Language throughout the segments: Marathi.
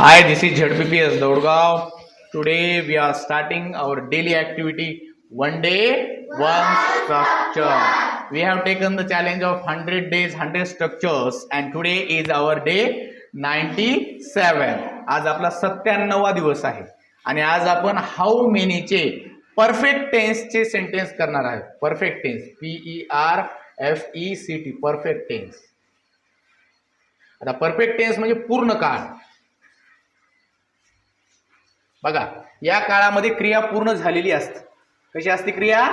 Hi, this is ZPPS Daudgaon. Today we are starting our daily activity, one day, one structure. We have taken the challenge of 100 days, 100 structures, and today is our day 97. आज आपला 97वा दिवस आहे आणि आज आपण हाऊ मेनीचे परफेक्ट टेन्सचे सेंटेन्स करणार आहे. Perfect tense, PERFECT, perfect tense. आता परफेक्ट टेन्स म्हणजे पूर्ण काळ. बघा, या काळामध्ये क्रिया पूर्ण झालेली असते. कशी असते क्रिया?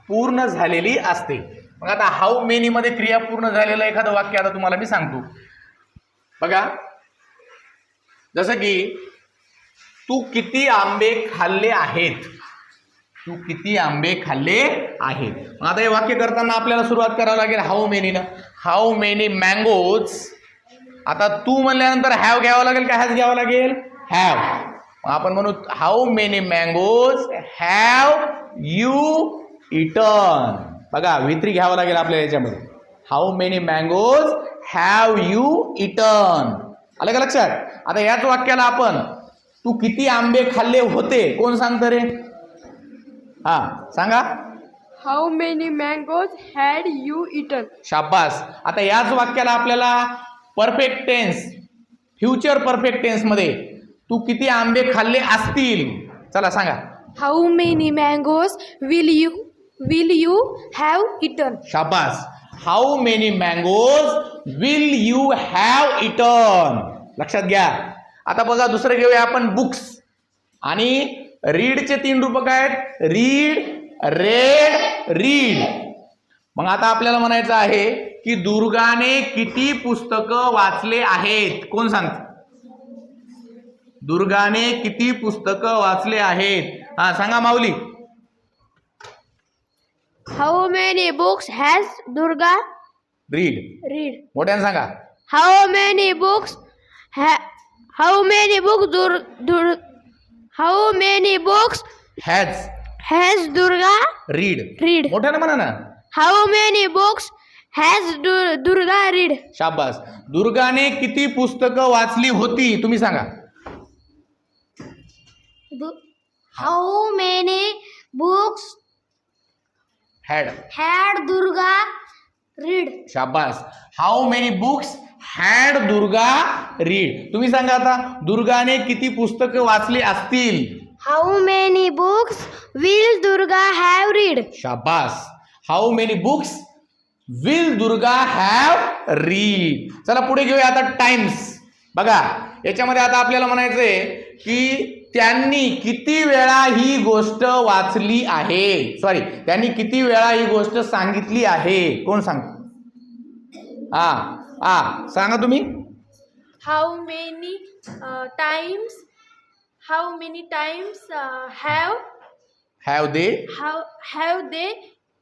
पूर्ण झालेली असते. मग आता हाऊ मेनी मध्ये क्रिया पूर्ण झालेलं एखादं वाक्य आता तुम्हाला मी सांगतो. बघा, जसं की तू किती आंबे खाल्ले आहेत. तू किती आंबे खाल्ले आहेत. मग आता हे वाक्य करताना आपल्याला सुरुवात करावं लागेल हाऊ मेनीनं. How many mangoes. आता तू म्हणल्यानंतर हॅव घ्यावं लागेल का हॅज घ्यावं लागेल? हॅव. आपण म्हणू how many mangoes have you eaten. बघा, V3 घ्यावं लागेल आपल्याला याच्यामध्ये. How many mangoes have you eaten. आलं का लक्षात? आता याच वाक्याला आपण तू किती आंबे खाल्ले होते कोण सांगतं रे? हा सांगा. How many mangoes had you eaten? शाबास. आता याच वाक्याला आपल्याला perfect tense, future perfect tense मध्ये तू किती आंबे खाल्ले असतील. चला सांगा. How many mangoes will you have eaten? शाबास. How many mangoes will you have eaten. लक्षात घ्या. आता बघा, दुसरं घेऊया आपण बुक्स. आणि रीडचे 3 रूपक आहेत. Read, red, read. मग आता आपल्याला म्हणायचं आहे की दुर्गाने किती पुस्तकं वाचले आहेत कोण सांगत? दुर्गाने किती पुस्तकं वाचले आहेत? हा सांगा माऊली. How many books has Durga read. read? मोठ्याने सांगा. How many books how many books has has Durga read. read? मोठ्याने म्हणा ना. How many books has Durga read? शाबास. दुर्गाने किती पुस्तकं वाचली होती तुम्ही सांगा. How many books had. had Durga read? शाबास. How many books had Durga read. तुम्ही सांगा आता, दुर्गाने किती पुस्तकं वाचली असतील. How many books will Durga have read? शाबास. How many books will Durga have read. चला पुढे घेऊया आता टाइम्स. बघा, याच्यामध्ये आता आपल्याला म्हणायचंय की त्यांनी किती वेळा ही गोष्ट वाचली आहे. सॉरी, त्यांनी किती वेळा ही गोष्ट सांगितली आहे कोण सांगतो? सांगा तुम्ही. How many times have they. have they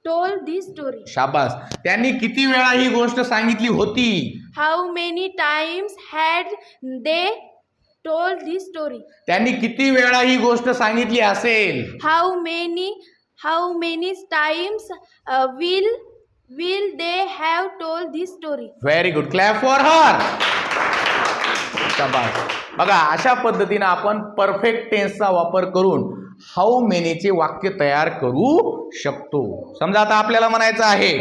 told this story? शाबास. त्यांनी किती वेळा ही गोष्ट सांगितली होती. How many times had they told this story? त्यांनी किती वेळा ही गोष्ट सांगितली असेल. How many times will they have told this story? Very good. Clap for her. शाबास. बघा, अशा पद्धतीने आपण परफेक्ट टेन्सचा वापर करून हाऊ मेनीचे वाक्य तयार करू शकतो. समजा आता आपल्याला म्हणायचं आहे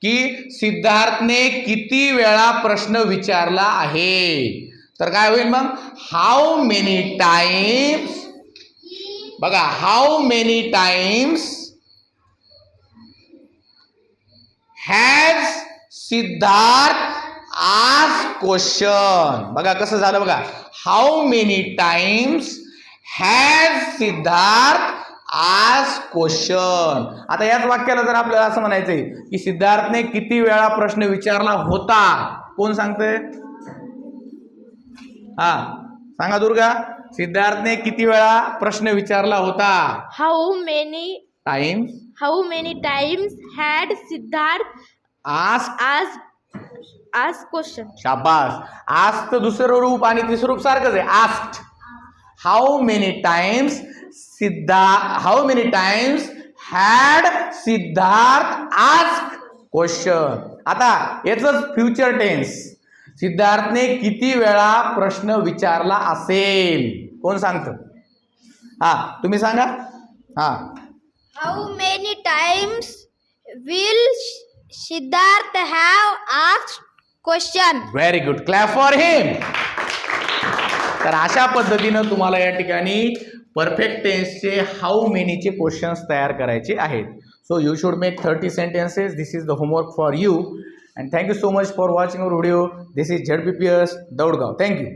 की सिद्धार्थने किती वेळा प्रश्न विचारला आहे. तर काय होईल मग? How many times. बघा, how many times has Siddharth आज क्वेश्चन. बघा कसं झालं. बघा, how many times has Siddharth आज क्वेश्चन. आता याच वाक्याला जर आपल्याला असं म्हणायचंय की सिद्धार्थने किती वेळा प्रश्न विचारला होता कोण सांगतंय? सांगा दुर्गा. सिद्धार्थने किती वेळा प्रश्न विचारला होता? How many times had Siddharth asked question? शाबास. आस्क दुसरं रूप आणि तिसरं रूप सारखंच आहे. Asked. How many times had Siddharth ask question. आता याच फ्युचर टेन्स. सिद्धार्थने किती वेळा प्रश्न विचारला असेल? कोण सांगतं? हा तुम्ही सांगा. हा How many times will Siddharth have asked question? Very good, clap for him. तर अशा पद्धतीनं तुम्हाला या ठिकाणी परफेक्ट टेन्सचे हाऊ मेनीचे क्वेश्चन्स तयार करायचे आहेत. So you should make 30 sentences. This is the homework for you. And thank you so much for watching our video. This is ZBPS Daudgaon. Thank you.